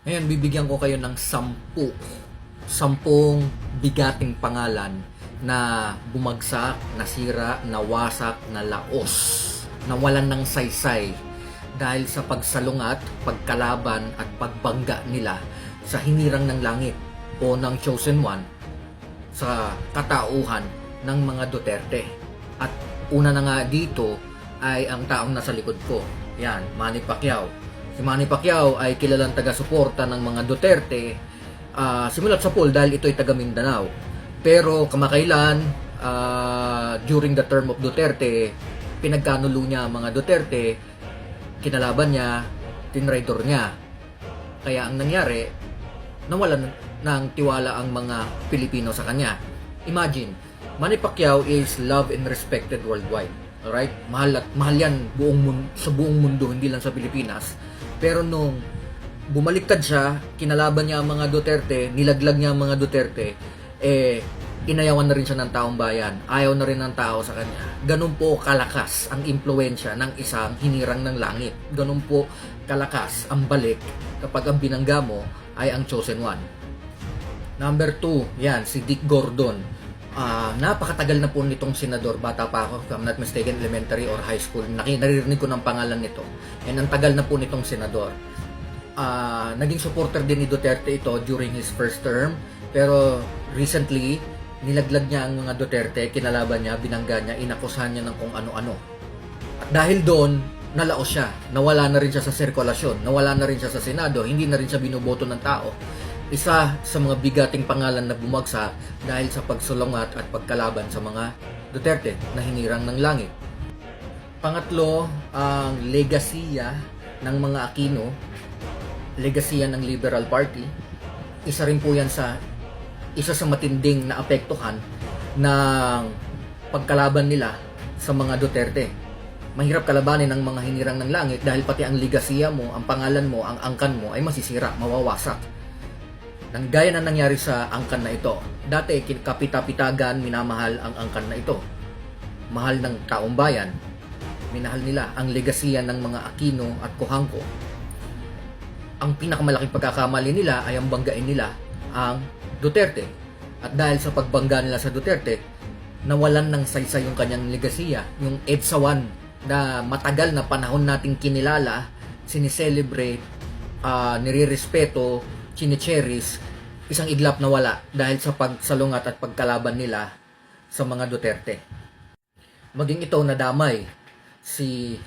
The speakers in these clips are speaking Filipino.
Ngayon, bibigyan ko kayo ng sampung bigating pangalan na bumagsak, nasira, nawasak, nalaos, nawalan ng saysay dahil sa pagsalungat, pagkalaban at pagbangga nila sa hinirang ng langit o ng chosen one sa katauhan ng mga Duterte. At una na nga dito ay ang taong nasa likod ko. Yan, Manny Pacquiao. Si Manny Pacquiao ay kilalang taga-suporta ng mga Duterte simulat sa poll dahil ito ay taga Mindanao. Pero kamakailan, during the term of Duterte, pinagkanulo niya ang mga Duterte, kinalaban niya, tinraidor niya. Kaya ang nangyari, nawalan ng tiwala ang mga Pilipino sa kanya. Imagine, Manny Pacquiao is loved and respected worldwide. Alright? Mahal yan sa buong mundo, hindi lang sa Pilipinas. Pero nung bumaliktad siya, kinalaban niya ang mga Duterte, nilaglag niya ang mga Duterte, inayawan na rin siya ng taong bayan. Ayaw na rin ng tao sa kanya. Ganun po kalakas ang impluensya ng isang hinirang ng langit. Ganun po kalakas ang balik kapag ang binangga mo ay ang chosen one. Number 2, yan, si Dick Gordon. Napakatagal na po nitong senador, bata pa ako, if I'm not mistaken, elementary or high school, naririnig ko ng pangalan nito. And ang tagal na po nitong senador. Naging supporter din ni Duterte ito during his first term, pero recently, nilaglag niya ang mga Duterte, kinalaban niya, binangga niya, inakusahan niya ng kung ano-ano. At dahil doon, nalaos siya, nawala na rin siya sa sirkulasyon, nawala na rin siya sa Senado, hindi na rin siya binoboto ng tao. Isa sa mga bigating pangalan na bumagsak dahil sa pagsulungat at pagkalaban sa mga Duterte na hinirang ng langit. Pangatlo, ang legasiya ng mga Aquino, legasiya ng Liberal Party. Isa rin po yan sa matinding na apektuhan ng pagkalaban nila sa mga Duterte. Mahirap kalabanin ng mga hinirang ng langit dahil pati ang legasiya mo, ang pangalan mo, ang angkan mo ay masisira, mawawasak. Nang gaya na nangyari sa angkan na ito. Dati, kapita-pitagan, minamahal ang angkan na ito. Mahal ng taong bayan. Minahal nila ang legasiya ng mga Aquino at Cojuangco. Ang pinakamalaking pagkakamali nila ay ang banggain nila ang Duterte. At dahil sa pagbangga nila sa Duterte, nawalan ng saysay yung kanyang legasiya. Yung EDSA 1 na matagal na panahon nating kinilala, sinicelebrate, nirirespeto, chinicheris, isang iglap na wala dahil sa pagsalungat at pagkalaban nila sa mga Duterte. Maging ito nadamay si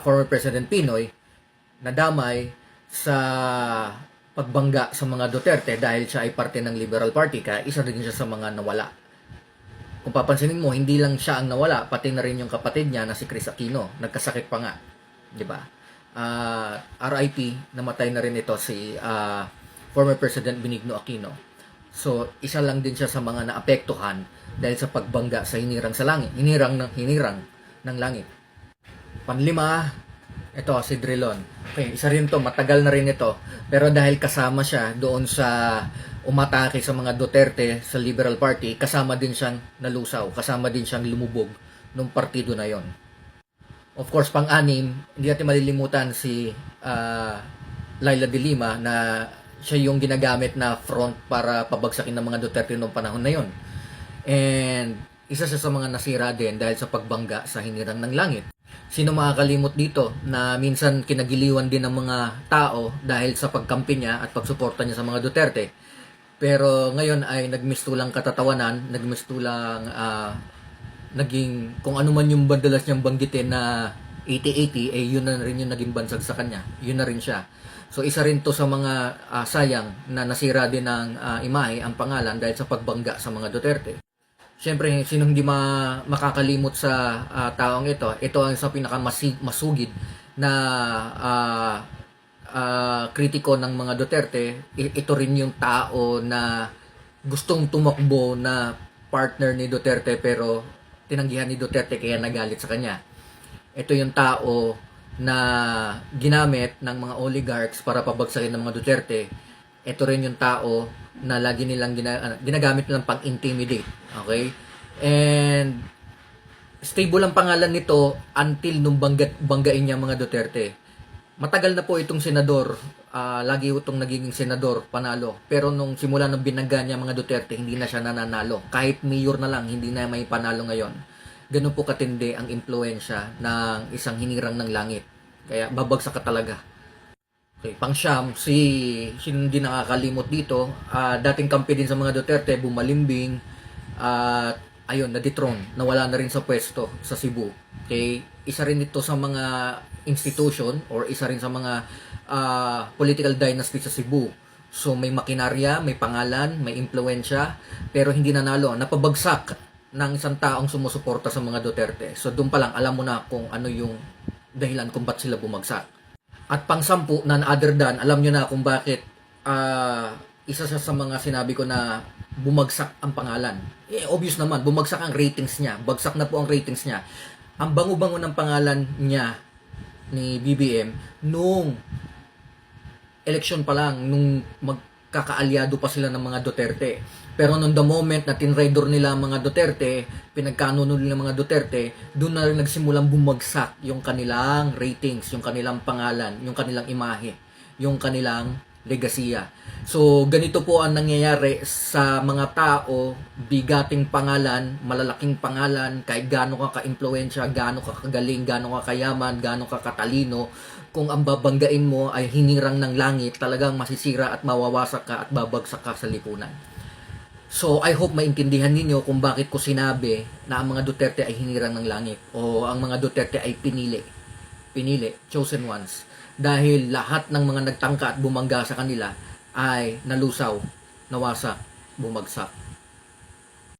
former President Pinoy, nadamay sa pagbangga sa mga Duterte dahil siya ay parte ng Liberal Party, kaya isa rin siya sa mga nawala. Kung papansinin mo, hindi lang siya ang nawala, pati na rin yung kapatid niya na si Chris Aquino, nagkasakit pa nga, di ba? RIP, namatay na rin ito si former President Benigno Aquino. So, isa lang din siya sa mga naapektuhan dahil sa pagbangga sa hinirang sa langit. Hinirang ng langit. Panlima, ito si Drilon. Okay, isa rin to, matagal na rin ito. Pero dahil kasama siya doon sa umatake sa mga Duterte sa Liberal Party, kasama din siyang nalusaw, kasama din siyang lumubog nung partido na yon. Of course, pang-anim, hindi natin malilimutan si Laila de Lima na siya yung ginagamit na front para pabagsakin ng mga Duterte noong panahon na yon. And isa siya sa mga nasira din dahil sa pagbangga sa hinirang ng langit. Sino makakalimot dito na minsan kinagiliwan din ng mga tao dahil sa pagkampi niya at pagsuporta niya sa mga Duterte. Pero ngayon ay nagmistulang katatawanan, nagmistulang naging kung ano man yung bandalas niyang banggitin na 80-80, yun na rin yung naging bansag sa kanya. Yun na rin siya. So isa rin to sa mga sayang na nasira din ng imahe, ang pangalan dahil sa pagbangga sa mga Duterte. Siyempre, sinong hindi makakalimot sa taong ito? Ito ang sa pinakamasugid na kritiko ng mga Duterte. Ito rin yung tao na gustong tumakbo na partner ni Duterte pero tinanggihan ni Duterte kaya nagalit sa kanya. Ito yung tao na ginamit ng mga oligarchs para pabagsakin ng mga Duterte. Ito rin yung tao na lagi nilang ginagamit nilang pang-intimidate. Okay? And stable ang pangalan nito until nung banggain niya mga Duterte. Matagal na po itong senador, lagi itong nagiging senador, panalo. Pero nung simula ng binangga niya mga Duterte, hindi na siya nananalo. Kahit mayor na lang, hindi na may panalo ngayon. Ganun po katindi ang impluensya ng isang hinirang ng langit. Kaya babagsak ka talaga. Okay, pangsyam, hindi nakakalimot dito, dating kampi din sa mga Duterte, bumalimbing, at ayun, na-dethrone, nawala na rin sa pwesto sa Cebu. Okay, isa rin ito sa mga institution or isa rin sa mga political dynasty sa Cebu. So may makinarya, may pangalan, may impluensya, pero hindi nanalo, napabagsak ng isang taong sumusuporta sa mga Duterte. So doon pa lang alam mo na kung ano yung dahilan kung ba't sila bumagsak. At pang-sampu, none other than, alam nyo na kung bakit isa sa mga sinabi ko na bumagsak ang pangalan. Obvious naman, bumagsak ang ratings niya. Bagsak na po ang ratings niya. Ang bango-bango ng pangalan niya ni BBM nung election pa lang, nung magkakaalyado pa sila ng mga Duterte. Pero nung the moment na tinraidor nila ang mga Duterte, pinagkanuno nila mga Duterte, doon na rin nagsimulang bumagsak yung kanilang ratings, yung kanilang pangalan, yung kanilang imahe, yung kanilang legasiya. So, ganito po ang nangyayari sa mga tao, bigating pangalan, malalaking pangalan, kahit gaano ka ka-impluensya, gaano ka kagaling, gaano ka kayaman, gaano ka katalino, kung ang babanggain mo ay hinirang ng langit, talagang masisira at mawawasak ka at babagsak ka sa lipunan. So, I hope maintindihan ninyo kung bakit ko sinabi na ang mga Duterte ay hinirang ng langit o ang mga Duterte ay pinili, chosen ones. Dahil lahat ng mga nagtangka at bumangga sa kanila ay nalusaw, nawasak, bumagsak.